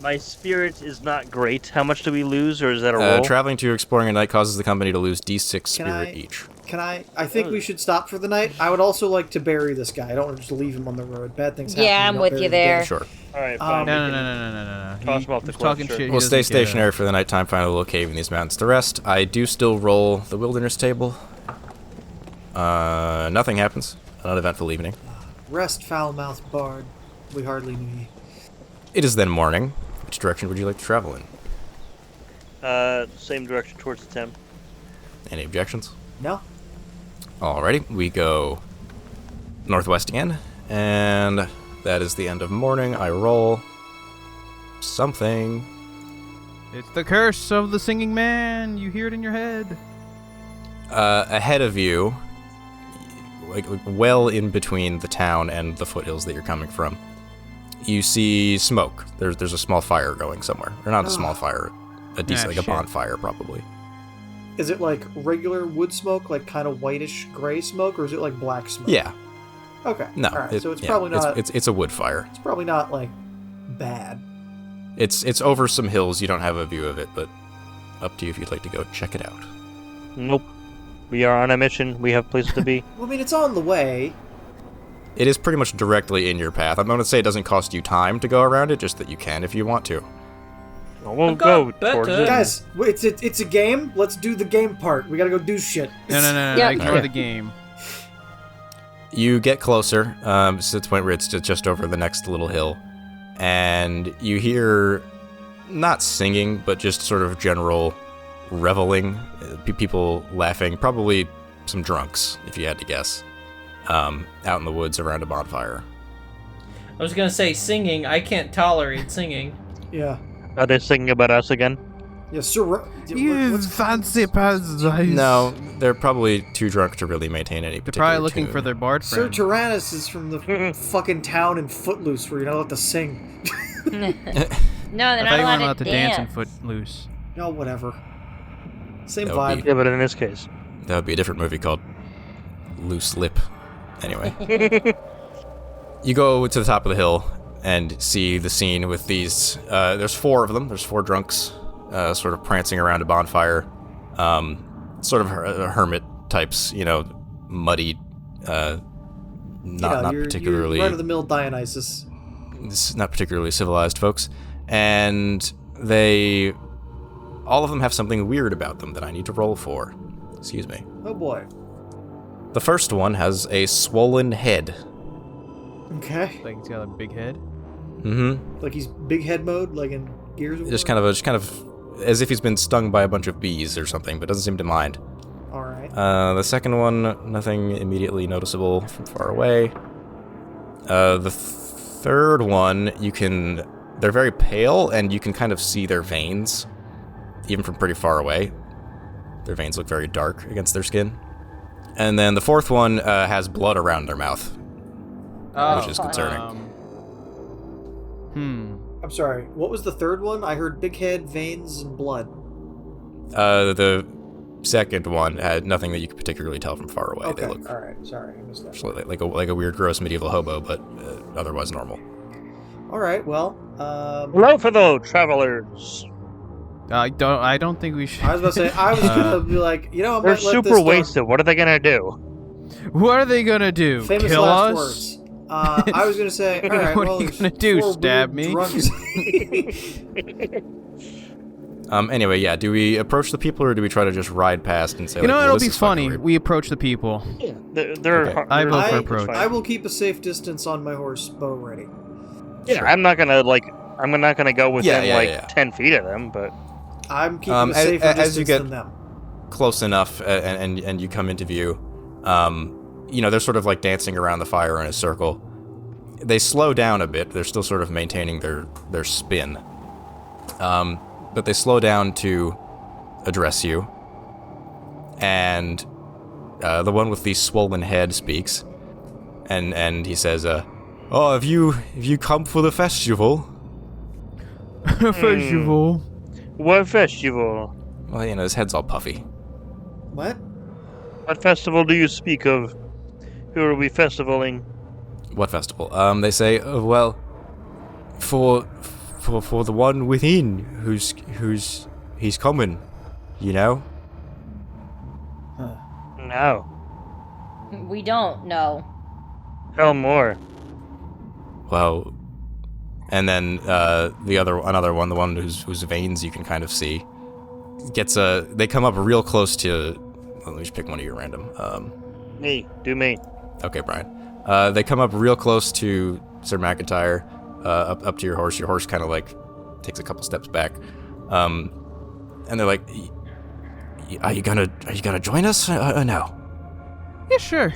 My spirit is not great. How much do we lose, or is that a roll? Traveling to exploring at night causes the company to lose D6 spirit I- each. Can I think we should stop for the night. I would also like to bury this guy. I don't want to just leave him on the road. Bad things happen. Yeah, I'm don't with bury you the dead. there. Sure. Alright, fine. No. Toss him off the He's cliff, talking sure. shit. He We'll stay doesn't get stationary for the nighttime, find a little cave in these mountains to rest. I do still roll the wilderness table. Nothing happens. An uneventful evening. Rest, foul-mouthed bard. We hardly knew ye. It is then morning. Which direction would you like to travel in? Same direction towards the temp. Any objections? No? Alrighty, we go northwest again, and that is the end of morning. I roll something. It's the curse of the singing man. You hear it in your head. Ahead of you, like well in between the town and the foothills that you're coming from, you see smoke. There's a small fire going somewhere, or not a small fire, a decent, like a shit. bonfire probably. Is it like regular wood smoke, like kind of whitish gray smoke, or is it like black smoke? Yeah, Okay. no, All right. So it's yeah, probably not. It's a wood fire. It's probably not like bad. It's over some hills. You don't have a view of it, but up to you if you'd like to go check it out. Nope. We are on a mission. We have places to be. Well, I mean, it's on the way. It is pretty much directly in your path. I'm going to say it doesn't cost you time to go around it, just that you can if you want to. We'll I've go got better. towards it. Guys, it's a game. Let's do the game part. We gotta go do shit. No. Yeah. Ignore the game. You get closer, to the point where it's just over the next little hill, and you hear not singing, but just sort of general reveling, people laughing, probably some drunks, if you had to guess, out in the woods around a bonfire. I was gonna say singing. I can't tolerate singing. Yeah. Are they singing about us again? Yeah, sir. fancy paradise. No, they're probably too drunk to really maintain any They're particular probably looking tune. for their bard Sir friend. Tyrannus is from the fucking town in Footloose where you're not allowed to sing. No, they're I not thought you weren't allowed allowed to to dance in dance. Footloose. No, whatever. Same That would vibe. be- Yeah, but in this case. That would be a different movie called Loose Lip. Anyway. You go to the top of the hill and see the scene with these, there's 4 of them. There's 4 drunks, sort of prancing around a bonfire. Sort of hermit types, muddy, not you're particularly... run-of-the-mill Dionysus. This is not particularly civilized folks. And they... all of them have something weird about them that I need to roll for. Excuse me. Oh boy. The first one has a swollen head. Okay. Like he's got a big head. Mm-hmm. Like he's big head mode, like in Gears of War? Just kind of as if he's been stung by a bunch of bees or something, but doesn't seem to mind. Alright. The second one, nothing immediately noticeable from far away. The third one, they're very pale, and you can kind of see their veins, even from pretty far away. Their veins look very dark against their skin. And then the fourth one has blood around their mouth, which is concerning. I'm sorry, what was the third one? I heard big head, veins, and blood. The second one had nothing that you could particularly tell from far away. Okay, They look alright, sorry, I missed that. actually like a weird, gross medieval hobo, but otherwise normal. Alright, well, Hello, fellow travelers. I don't think we should. I was about to say, I was gonna be like, you know, I They're might let super this wasted. What are they gonna do? What are they gonna do? Famous Kill last us? words. I was gonna say, alright, What are well, you there's gonna do, 4 stab weird me? drunks. Anyway, yeah, do we approach the people, or do we try to just ride past and say, You know, well, it'll this be is fucking funny. weird? We approach the people. They're Okay. I vote for they're- approach. I will keep a safe distance on my horse, bow ready. Yeah, Sure. I'm not gonna go within Yeah. 10 feet of them, but I'm keeping a as- safer as distance you get- than them. Close enough, and you come into view. They're sort of like dancing around the fire in a circle. They slow down a bit. They're still sort of maintaining their spin. But they slow down to address you. And the one with the swollen head speaks. And he says, "Oh, have you come for the festival?" Festival. what festival? Well, his head's all puffy. What? What festival do you speak of? Who are we festivaling? What festival? They say, well, for the one within he's coming, you know? No. We don't know. Tell more. Well, and then another one, the one whose veins you can kind of see, they come up real close to. Let me just pick one of you random. Do me. Okay, Brian. They come up real close to Sir McIntyre, up to your horse. Your horse kind of like takes a couple steps back, and they're like, "Are you gonna join us or no?" Yeah, sure.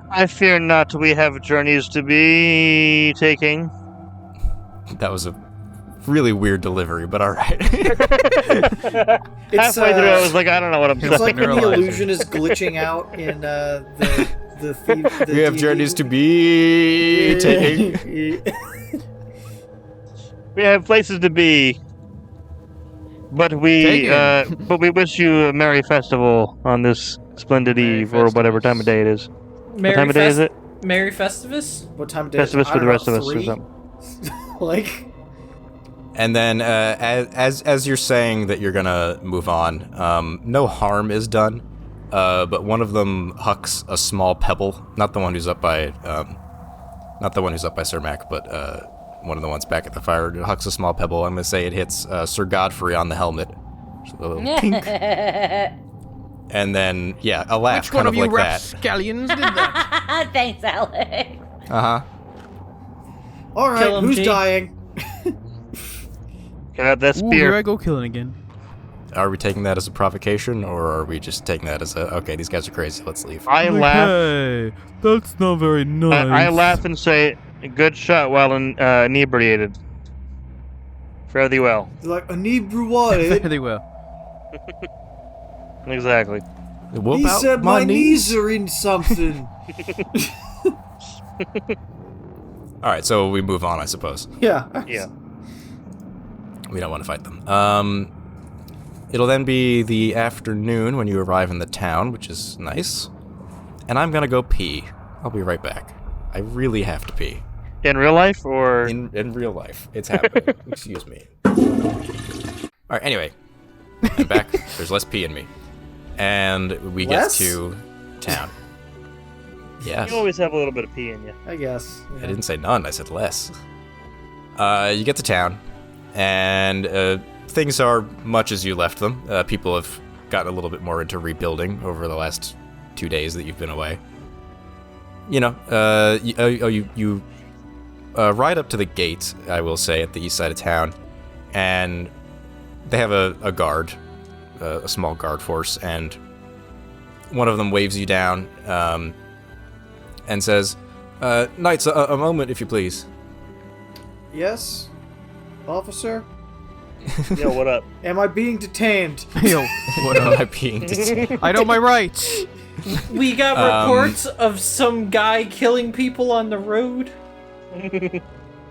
I fear not. We have journeys to be taking. That was a really weird delivery, but all right. It's, Halfway through, I was like, I don't know what I'm It's saying. like when the Neuralizer. illusion is glitching out in the We have journeys to be taking. We have places to be, but we wish you a merry festival on this splendid Merry eve, or whatever time of day it is. Merry what time of day is it? Merry Festivus? What time of day is it? Festivus I for don't the rest know, of us, or 3? something. Like, And then, as you're saying that you're gonna move on, no harm is done. But one of them hucks a small pebble, not the one who's up by Sir Mac, but one of the ones back at the fire. It hucks a small pebble. I'm gonna say it hits Sir Godfrey on the helmet. Just a little tink. And then, yeah, a laugh, Which kind one of of you like that. rapscallions did that? Thanks, Alex. Uh huh. all right, Kill him, who's G. dying? Get out that Ooh, here I spear. go killing again. Are we taking that as a provocation, or are we just taking that as okay? These guys are crazy. Let's leave. I laugh. Hey, that's not very nice. I laugh and say, "Good shot while inebriated." Fare thee well. They're like, inebriated. Very well. Exactly. Whoop He out said my knees are in something. All right, so we move on, I suppose. Yeah. Yeah. We don't want to fight them. It'll then be the afternoon when you arrive in the town, which is nice. And I'm gonna go pee. I'll be right back. I really have to pee. In real life, or In real life. It's happening. Excuse me. Alright, anyway. I'm back. There's less pee in me. And we Less? get to town. Yes. you always have a little bit of pee in you. I guess. I Yeah. didn't say none, I said less. You get to town, and things are much as you left them. People have gotten a little bit more into rebuilding over the last 2 days that you've been away. you ride up to the gate, I will say, at the east side of town, and they have a guard, a small guard force, and one of them waves you down and says, Knights, a moment, if you please. Yes, officer. Yo, what up? Am I being detained? Yo, what Am I up? being detained? I know my rights. We got reports of some guy killing people on the road.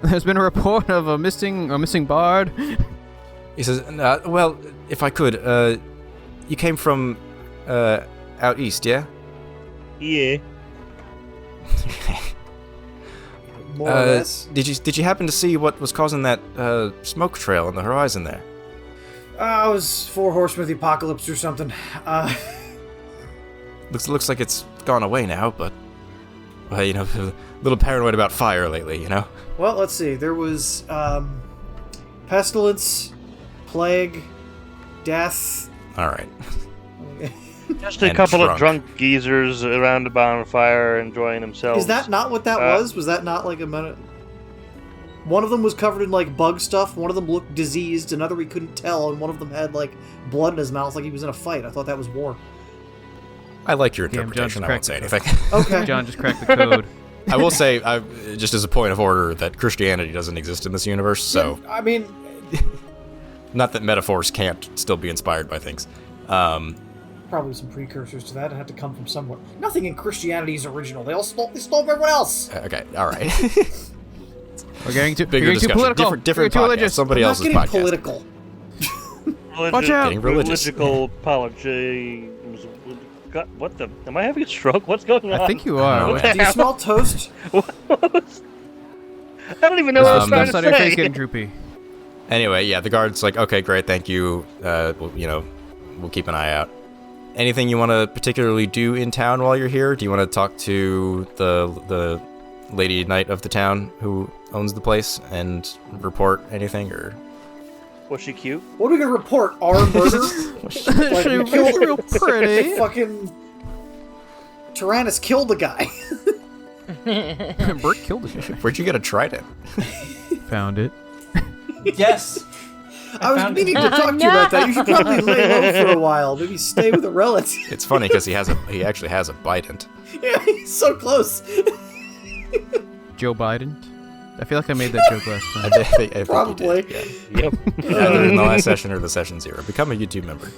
There's been a report of a missing bard. He says, well, if I could, you came from out east, yeah? Yeah. More or less. Did you happen to see what was causing that smoke trail on the horizon there? It was 4 Horsemen of the Apocalypse or something. Looks like it's gone away now, but a little paranoid about fire lately, you know? Well, let's see. There was pestilence, plague, death. All right. Just a And couple drunk. of drunk geezers around a bonfire enjoying themselves. Is that not what that was? Was that not like a minute? One of them was covered in like bug stuff. One of them looked diseased. Another we couldn't tell, and one of them had like blood in his mouth, like he was in a fight. I thought that was war. I like your Damn, interpretation. I John's won't say cracked anything. Okay. John just cracked the code. I will say, just as a point of order, that Christianity doesn't exist in this universe, so I mean, not that metaphors can't still be inspired by things. probably some precursors to that. It had to come from somewhere. Nothing in Christianity is original. They stole from everyone else. Okay, all right. We're getting too Bigger we're getting too discussion. political. Different We're podcast. getting too religious. Somebody I'm not else's getting podcast. political. Watch out. Getting religious. Political apology. God, what the? Am I having a stroke? What's going on? I think you are. What Do you smell toast? I don't even know what I was trying That's to on your face say. getting droopy. Anyway, yeah, the guard's like, okay, great, thank you. We'll keep an eye out. Anything you want to particularly do in town while you're here? Do you want to talk to the lady knight of the town who owns the place and report anything, or? Was she cute? What are we gonna report? Our murder? Like, we killed real pretty. fucking Tyrannus killed the guy. Bert killed the guy. Where'd you get a trident? Found it. Yes. I was found meaning it. to talk to you about that. You should probably lay low for a while. Maybe stay with a relative. It's funny because he actually has a bident. Yeah, he's so close. Joe Biden. I feel like I made that joke last time. I think Probably. You did, yeah. Yep. Either in the last session or the session 0. Become a YouTube member.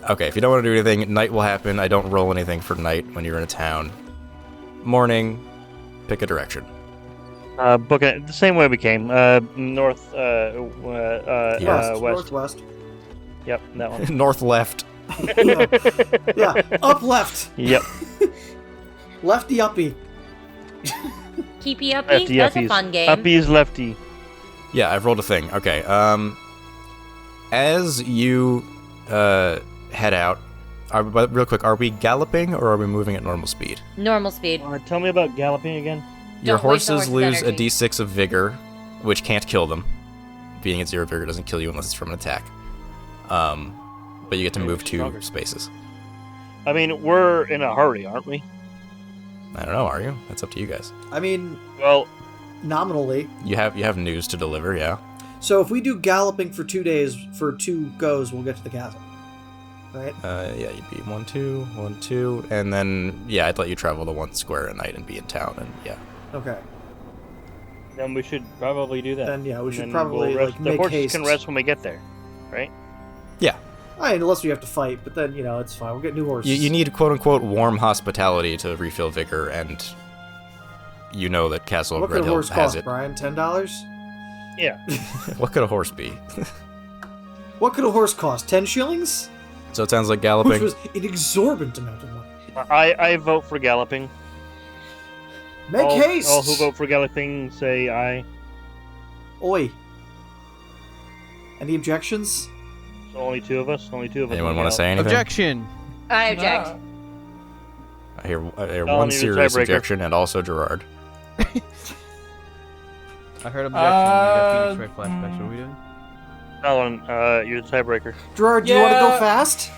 Okay, if you don't want to do anything, night will happen. I don't roll anything for night when you're in a town. Morning, pick a direction. Book it the same way we came. North, West. west. Northwest. Yep, that one. North left. Yeah, up left. Yep. Lefty uppy. Keepy uppy? Lefty That's a uppies. fun game. Uppy's lefty. Yeah, I've rolled a thing. Okay. As you head out, but real quick, are we galloping or are we moving at normal speed? Normal speed. Tell me about galloping again. Your Don't waste the horses horse's lose a energy. d6 of vigor, which can't kill them. Being at 0 vigor doesn't kill you unless it's from an attack. But you get to Maybe move 2 stronger. spaces. I mean, we're in a hurry, aren't we? I don't know, are you? That's up to you guys. I mean, Well, nominally. You have news to deliver, yeah. So if we do galloping for 2 days, for 2 goes, we'll get to the castle. Right? Yeah, you'd be 1, 2, 1, 2, and then, yeah, I'd let you travel the 1 square a night and be in town, and yeah. Okay. then we should probably do that. Then, yeah, we And should then probably, we'll rest. like, The make horses haste. can rest when we get there, right? Yeah. I mean, unless we have to fight, but then, it's fine. We'll get new horses. You need quote-unquote warm hospitality to refill vigor, and you know that Castle What Red could a Hill horse has cost, it. Brian? $10? Yeah. What could a horse be? What could a horse cost? 10 shillings? So it sounds like Which galloping. was an exorbitant amount of money. I vote for galloping. Make haste! All who vote for galloping say aye. Oi. Any objections? So only 2 of us. Only 2 of us. Anyone can want to say gallop. anything? Objection. I object. I hear I'll one need a serious tiebreaker. objection, and also Gerard. I heard objection. I got Phoenix Red flashbacks. What are we doing? Alan, you're the tiebreaker. Gerard, do you want to go Yeah. fast?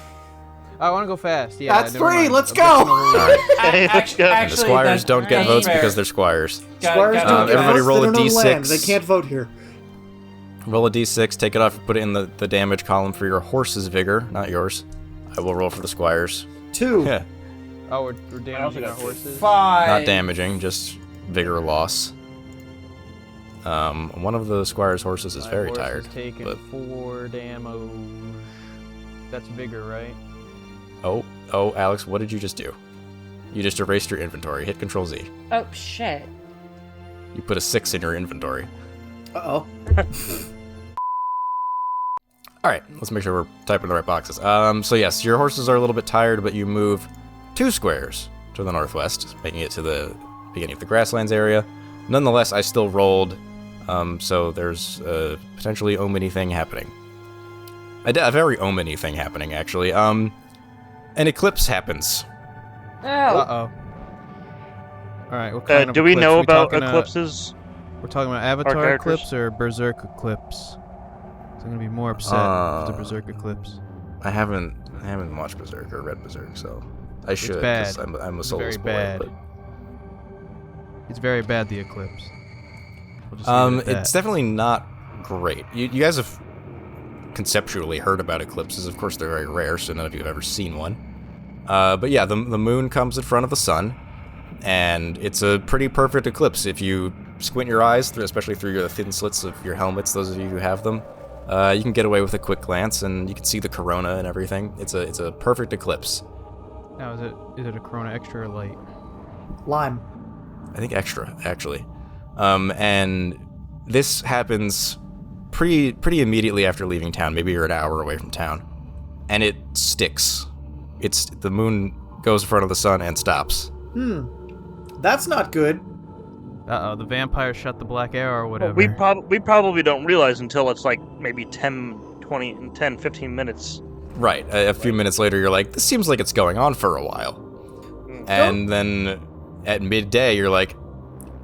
I want to go fast. Yeah, That's never 3. mind. Let's I'm go. getting over All it. right. Hey, let's go. And the squires don't get votes because they're squires. Squires don't get everybody votes, roll they a don't own D6. land. They can't vote here. Roll a d6, take it off, put it in the damage column for your horse's vigor, not yours. I will roll for the squires. 2. Yeah, Oh, we're damaging our horses. 5. not damaging, just vigor loss. One of the squire's horses is My very horse tired. is taking But 4 damage. That's vigor, right? oh, Alex, what did you just do? You just erased your inventory. Hit Control Z. Oh shit. You put a 6 in your inventory. Uh-oh. All right, let's make sure we're typing the right boxes. So yes, your horses are a little bit tired, but you move 2 squares to the northwest, making it to the beginning of the grasslands area. Nonetheless, I still rolled, so there's a potentially omany thing happening. A very omany thing happening, actually. An eclipse happens. Oh. Uh-oh. Alright, what kind of Do we eclipse? know We about talking, eclipses? We're talking about Avatar characters? eclipse or Berserk eclipse? So I'm gonna be more upset with the Berserk eclipse. I haven't watched Berserk or read Berserk, so I should. bad. 'Cause I'm a It's Souls very boy. bad. But, It's very bad, the eclipse. We'll just leave it at it's that. definitely not great. You guys have conceptually heard about eclipses. Of course, they're very rare, so none of you have ever seen one. But yeah, the moon comes in front of the sun, and it's a pretty perfect eclipse. If you squint your eyes, especially through the thin slits of your helmets, those of you who have them, you can get away with a quick glance, and you can see the corona and everything. It's a perfect eclipse. Now, is it a Corona Extra or Light? Lime. I think extra, actually. And this happens pretty immediately after leaving town. Maybe you're an hour away from town. And it sticks. The moon goes in front of the sun and stops. That's not good. Uh-oh, the vampire shot the black arrow or whatever. We probably don't realize until it's like maybe 10, 15 minutes. Right. A few minutes later, you're like, this seems like it's going on for a while. And then at midday, you're like,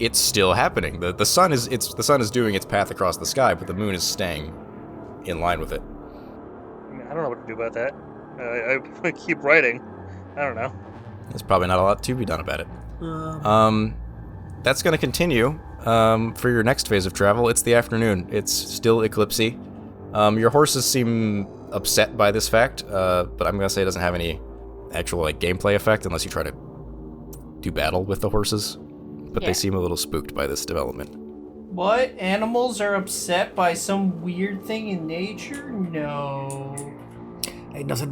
it's still happening. The sun is doing its path across the sky, but the moon is staying in line with it. I mean, I don't know what to do about that. I keep writing. I don't know. There's probably not a lot to be done about it. That's going to continue for your next phase of travel. It's the afternoon. It's still eclipsy. Your horses seem upset by this fact, but I'm going to say it doesn't have any actual gameplay effect unless you try to do battle with the horses. But Yeah. they seem a little spooked by this development. What? Animals are upset by some weird thing in nature? No. Ain't nothing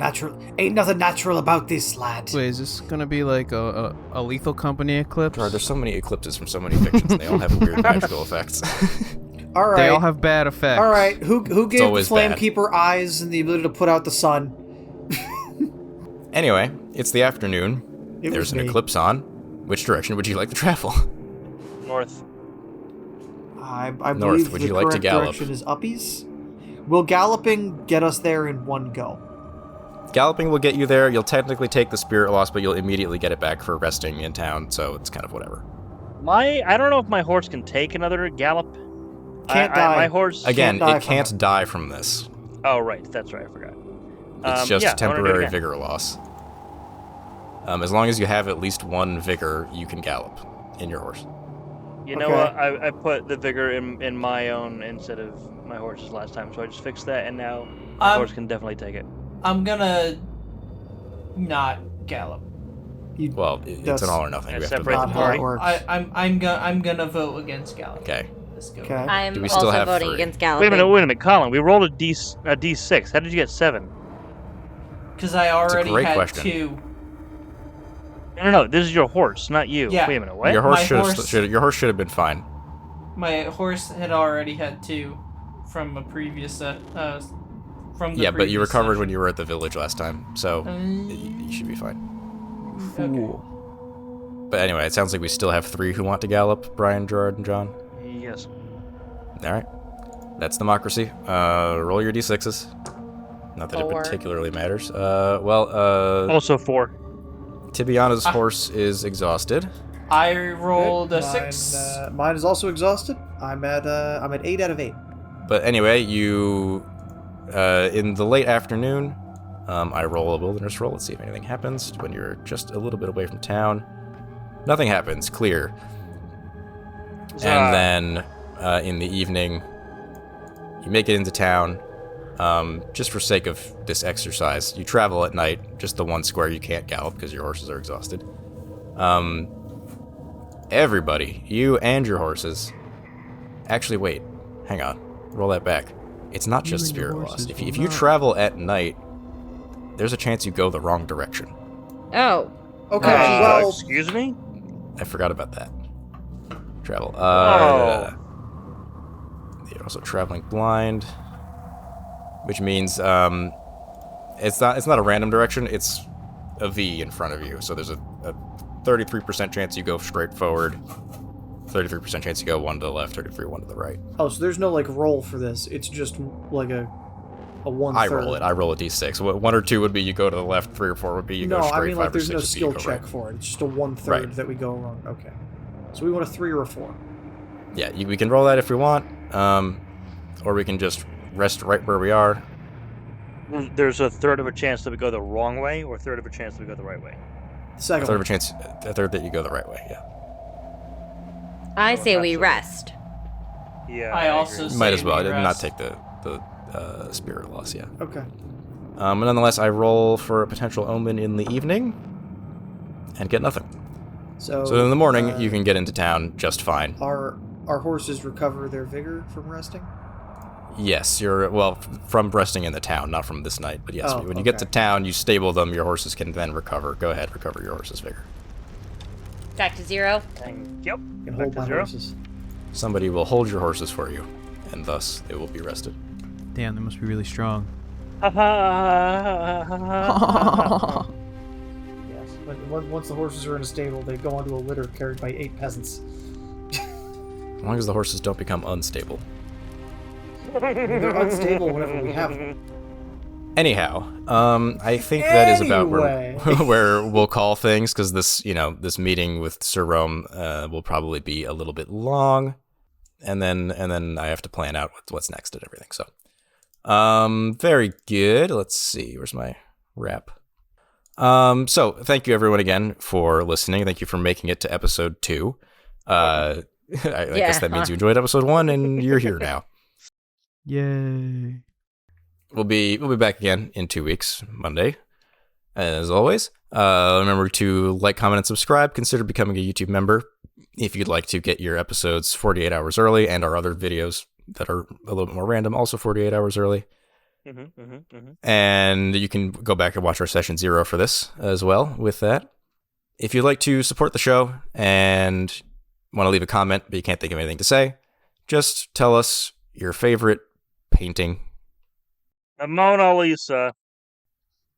natural about this, lad. Wait, is this gonna be like a Lethal Company eclipse? Gerard, there's so many eclipses from so many fictions, and they all have weird magical effects. All right. They all have bad effects. All right. Who gave the always bad. Flamekeeper eyes and the ability to put out the sun? Anyway, it's the afternoon. It There's was an me. eclipse on. Which direction would you like to travel? North. I North, believe would the you like to correct gallop? direction is uppies. Will galloping get us there in one go? Galloping will get you there. You'll technically take the spirit loss, but you'll immediately get it back for resting in town, so it's kind of whatever. I don't know if my horse can take another gallop. Can't die. My horse. Again, die it from can't die from this. Oh right, that's right. I forgot. It's just yeah, I wanna do it temporary again. vigor loss. As long as you have at least 1 vigor, you can gallop in your horse. You know Okay. what? I put the vigor in my own instead of my horse's last time, so I just fixed that, and now my horse can definitely take it. I'm gonna not gallop. Well, it's That's an all or nothing. Yeah, We have to separate vote. Not how Sorry. it works. I'm gonna vote against gallop. Okay. Let's go. Okay. I'm Do we still also have voting 3? against Wait a galloping. minute, Colin. We rolled a D6. How did you get 7? Because I already great had question. 2. No. This is your horse, not you. Yeah. Wait a minute. What? Your horse My your horse should have been fine. My horse had already had 2 from a previous from the Yeah, but you previous recovered session. when you were at the village last time, so you should be fine. Okay. But anyway, it sounds like we still have 3 who want to gallop, Brian, Gerard, and John. Yes. Alright. That's democracy. Roll your d6s. Not that 4. it particularly matters. Well, Also 4. Tibiana's horse is exhausted. I rolled a Mine, 6. Mine is also exhausted. I'm at 8 out of 8. But anyway, you, in the late afternoon, I roll a wilderness roll. Let's see if anything happens when you're just a little bit away from town. Nothing happens. Clear. And then in the evening, you make it into town. Just for sake of this exercise, you travel at night, just the one square you can't gallop because your horses are exhausted. Everybody, you and your horses. Actually, wait. Hang on. Roll that back. It's not just spirit loss. If you travel at night, there's a chance you go the wrong direction. Oh. Okay, well... Excuse me? I forgot about that. Travel. You're also traveling blind, which means it's not a random direction. It's a V in front of you. So there's a 33% chance you go straight forward, 33% chance you go one to the left, 33 one to the right. Oh, so there's no like roll for this. It's just like a 1/3. I roll it. I roll a d6. 1 or 2 would be you go to the left. 3 or 4 would be you go straight. No, I mean like 5 or there's 6 no would be skill you go check right. for it. It's just a 1/3 Right. that we go wrong. Okay. So we want a 3 or a 4. Yeah, we can roll that if we want, or we can just rest right where we are. There's a third of a chance that we go the wrong way, or a third of a chance that we go the right way. Second A third of one. a chance, a third that you go the right way. Yeah. I say we rest. Yeah. I also agree. Might as well. I we did not rest. take the spirit loss. Yeah. Okay. But nonetheless, I roll for a potential omen in the evening, and get nothing. So So in the morning, you can get into town just fine. Our horses recover their vigor from resting? Yes, from resting in the town, not from this night. But yes, Oh, when you get to okay. town, you stable them. Your horses can then recover. Go ahead, recover your horse's vigor. Back to 0. Thank you. I can Back hold to my 0. horses. Somebody will hold your horses for you, and thus they will be rested. Damn, they must be really strong. Yes. Yes. Once the horses are in a stable, they go onto a litter carried by 8 peasants. As long as the horses don't become unstable. They're unstable whenever we have them. Anyhow, I think that is about Anyway. where we'll call things, because this meeting with Sir Rome will probably be a little bit long, and then I have to plan out what's next and everything. So, very good. Let's see, where's my wrap? So thank you everyone again for listening. Thank you for making it to episode 2. I guess that means you enjoyed episode 1 and you're here now. Yay. We'll be back again in 2 weeks, Monday. As always, remember to like, comment, and subscribe. Consider becoming a YouTube member if you'd like to get your episodes 48 hours early, and our other videos that are a little bit more random also 48 hours early. And you can go back and watch our session 0 for this as well with that. If you'd like to support the show and want to leave a comment but you can't think of anything to say, just tell us your favorite painting. A Mona Lisa,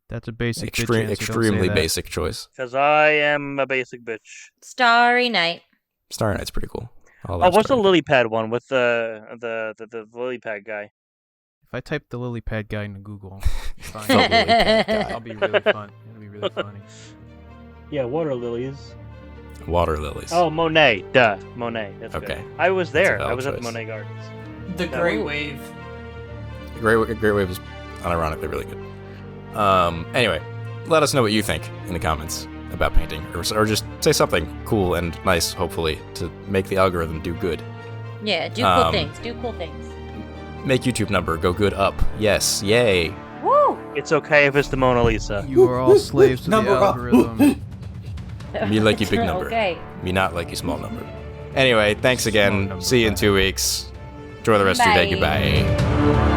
That's a basic bitch answer, don't say Extremely that. basic choice. because I am a basic bitch. Starry Night. Starry Night's pretty cool. Oh, what's the lily pad one with the lily pad guy? If I type the lily pad guy into Google, it's fine. The lily pad guy. I'll be really fun. It'll be really funny. Yeah, water lilies. Water lilies. Oh, Monet. Duh, Monet. That's Okay. good. I was there. That's a I was at valid the choice. Monet Gardens. The No. Great Wave. Great Wave is unironically really good. Anyway, let us know what you think in the comments about painting, or just say something cool and nice, hopefully, to make the algorithm do good. Yeah, do cool things. Do cool things. Make YouTube number go good up. Yes, yay. Woo! It's okay if it's the Mona Lisa. You are all slaves to the Number up. algorithm. Me like you big number. Okay. Me not like you small number. Anyway, thanks Small again. number, See you in bye. 2 weeks. Enjoy the rest of your day. Bye. Goodbye.